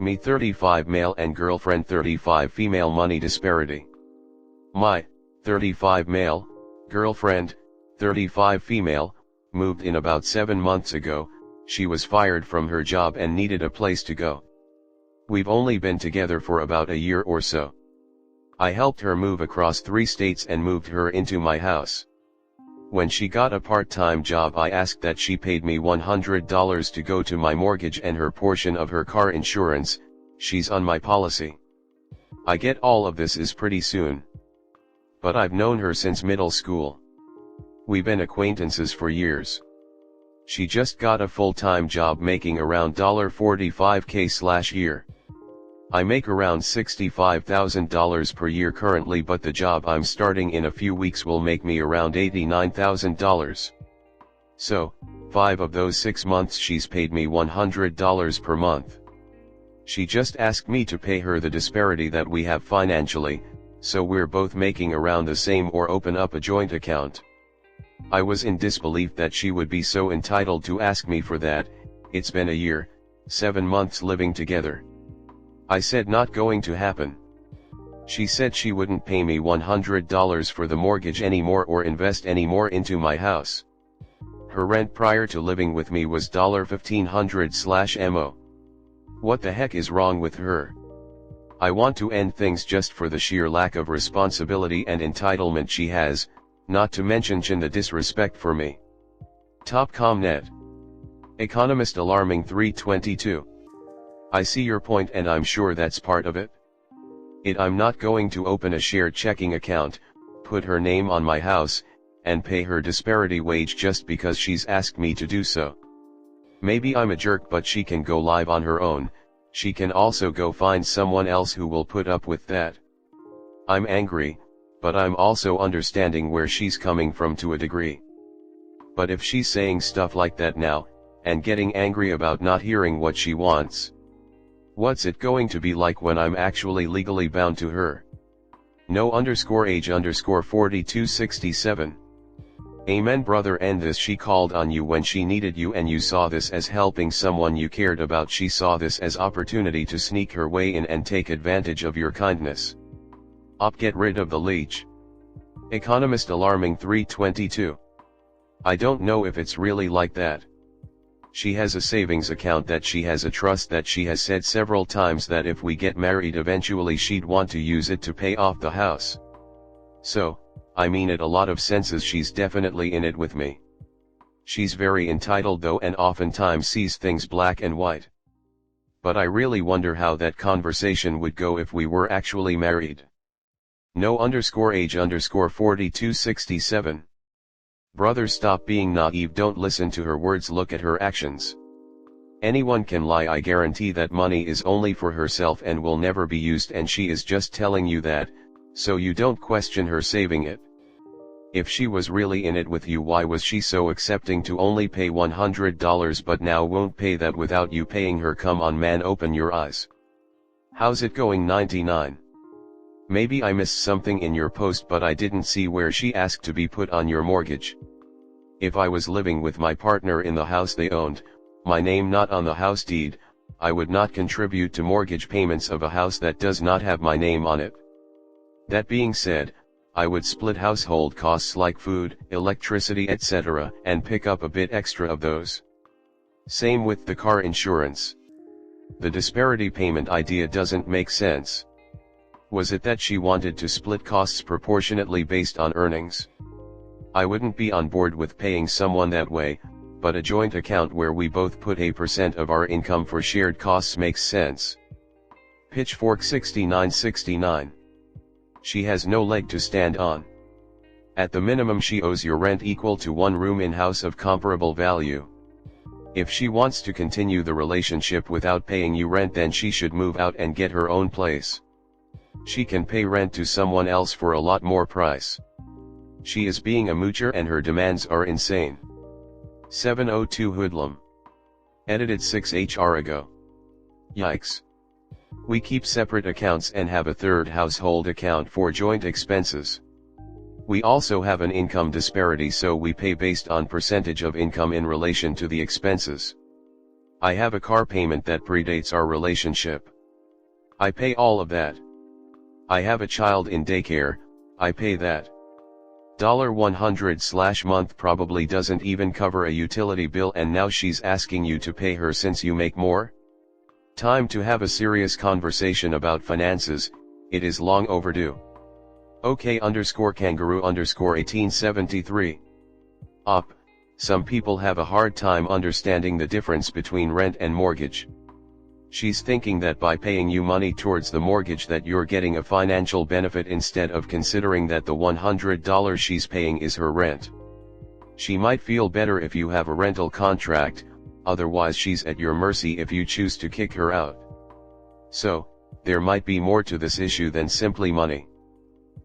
Me 35 male and girlfriend 35 female money disparity. My 35 male, girlfriend, 35 female, moved in about 7 months ago. She was fired from her job and needed a place to go. We've only been together for about a year or so. I helped her move across 3 states and moved her into my house. When she got a part-time job, I asked that she paid me $100 to go to my mortgage and her portion of her car insurance. She's on my policy. I get all of this is pretty soon. But I've known her since middle school. We've been acquaintances for years. She just got a full-time job making around $45K/year. I make around $65,000 per year currently, but the job I'm starting in a few weeks will make me around $89,000. So, 5 of those 6 months she's paid me $100 per month. She just asked me to pay her the disparity that we have financially, so we're both making around the same, or open up a joint account. I was in disbelief that she would be so entitled to ask me for that. It's been a year, 7 months living together. I said not going to happen. She said she wouldn't pay me $100 for the mortgage anymore or invest any more into my house. Her rent prior to living with me was $1,500/mo. What the heck is wrong with her? I want to end things just for the sheer lack of responsibility and entitlement she has, not to mention the disrespect for me. Top.com.net. Economist alarming 322. I see your point and I'm sure that's part of it. I'm not going to open a shared checking account, put her name on my house, and pay her disparity wage just because she's asked me to do so. Maybe I'm a jerk, but she can go live on her own. She can also go find someone else who will put up with that. I'm angry, but I'm also understanding where she's coming from to a degree. But if she's saying stuff like that now, and getting angry about not hearing what she wants, what's it going to be like when I'm actually legally bound to her? No_age_4267. Amen brother. And this, she called on you when she needed you and you saw this as helping someone you cared about. She saw this as opportunity to sneak her way in and take advantage of your kindness. Get rid of the leech. Economist alarming 322. I don't know if it's really like that. She has a savings account that she has a trust that she has said several times that if we get married eventually she'd want to use it to pay off the house. So, I mean it a lot of senses she's definitely in it with me. She's very entitled though and oftentimes sees things black and white. But I really wonder how that conversation would go if we were actually married. No_age_4267. Brother, stop being naive, don't listen to her words, look at her actions. Anyone can lie. I guarantee that money is only for herself and will never be used, and she is just telling you that, so you don't question her saving it. If she was really in it with you, why was she so accepting to only pay $100 but now won't pay that without you paying her? Come on man, open your eyes. How's it going? 99. Maybe I missed something in your post, but I didn't see where she asked to be put on your mortgage. If I was living with my partner in the house they owned, my name not on the house deed, I would not contribute to mortgage payments of a house that does not have my name on it. That being said, I would split household costs like food, electricity, etc., and pick up a bit extra of those. Same with the car insurance. The disparity payment idea doesn't make sense. Was it that she wanted to split costs proportionately based on earnings? I wouldn't be on board with paying someone that way, but a joint account where we both put a % of our income for shared costs makes sense. Pitchfork 6969. She has no leg to stand on. At the minimum she owes your rent equal to one room in house of comparable value. If she wants to continue the relationship without paying you rent, then she should move out and get her own place. She can pay rent to someone else for a lot more price. She is being a moocher and her demands are insane. 702 Hoodlum. Edited 6 HR ago. Yikes. We keep separate accounts and have a third household account for joint expenses. We also have an income disparity, so we pay based on percentage of income in relation to the expenses. I have a car payment that predates our relationship. I pay all of that. I have a child in daycare, I pay that. $100/month probably doesn't even cover a utility bill, and now she's asking you to pay her since you make more? Time to have a serious conversation about finances, it is long overdue. OK_kangaroo_1873. Op. Some people have a hard time understanding the difference between rent and mortgage. She's thinking that by paying you money towards the mortgage that you're getting a financial benefit, instead of considering that the $100 she's paying is her rent. She might feel better if you have a rental contract, otherwise she's at your mercy if you choose to kick her out. So, there might be more to this issue than simply money.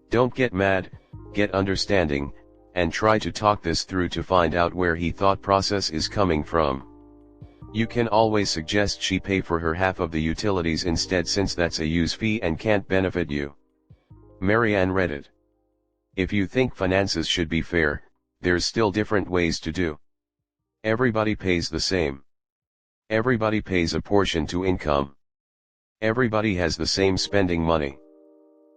Don't get mad, get understanding, and try to talk this through to find out where his thought process is coming from. You can always suggest she pay for her half of the utilities instead, since that's a use fee and can't benefit you. Marianne Reddit. If you think finances should be fair, there's still different ways to do. Everybody pays the same. Everybody pays a portion to income. Everybody has the same spending money.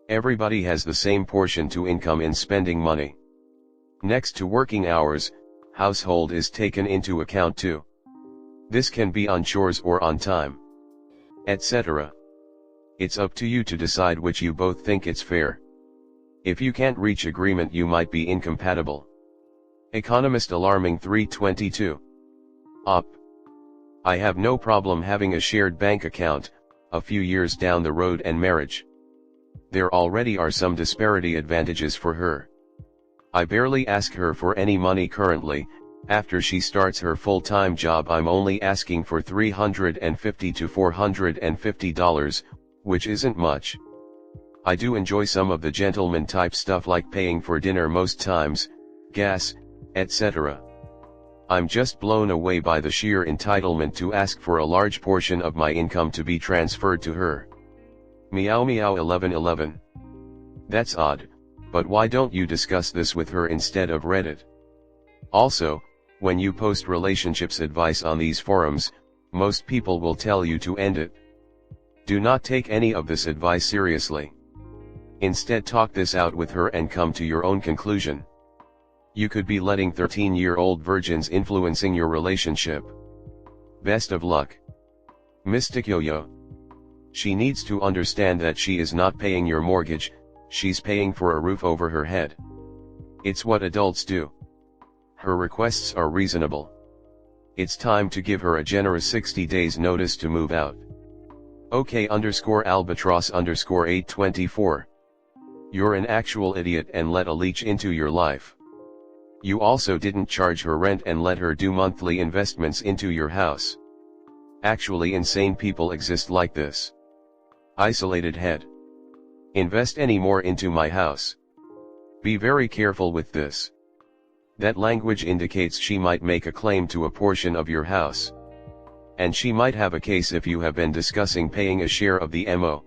Everybody has the same portion to income in spending money. Next to working hours, household is taken into account too. This can be on chores or on time, etc. It's up to you to decide which you both think it's fair. If you can't reach agreement, you might be incompatible. Economist Alarming 322. Op. I have no problem having a shared bank account, a few years down the road and marriage. There already are some disparity advantages for her. I barely ask her for any money currently. After she starts her full-time job, I'm only asking for $350 to $450, which isn't much. I do enjoy some of the gentleman type stuff like paying for dinner most times, gas, etc. I'm just blown away by the sheer entitlement to ask for a large portion of my income to be transferred to her. Meow meow 1111. That's odd, but why don't you discuss this with her instead of Reddit? Also, when you post relationships advice on these forums, most people will tell you to end it. Do not take any of this advice seriously. Instead, talk this out with her and come to your own conclusion. You could be letting 13-year-old virgins influencing your relationship. Best of luck. Mystic Yo-Yo. She needs to understand that she is not paying your mortgage, she's paying for a roof over her head. It's what adults do. Her requests are reasonable. It's time to give her a generous 60 days notice to move out. OK_albatross_824. You're an actual idiot and let a leech into your life. You also didn't charge her rent and let her do monthly investments into your house. Actually, insane people exist like this. Isolated head. Invest any more into my house. Be very careful with this. That language indicates she might make a claim to a portion of your house. And she might have a case if you have been discussing paying a share of the MO.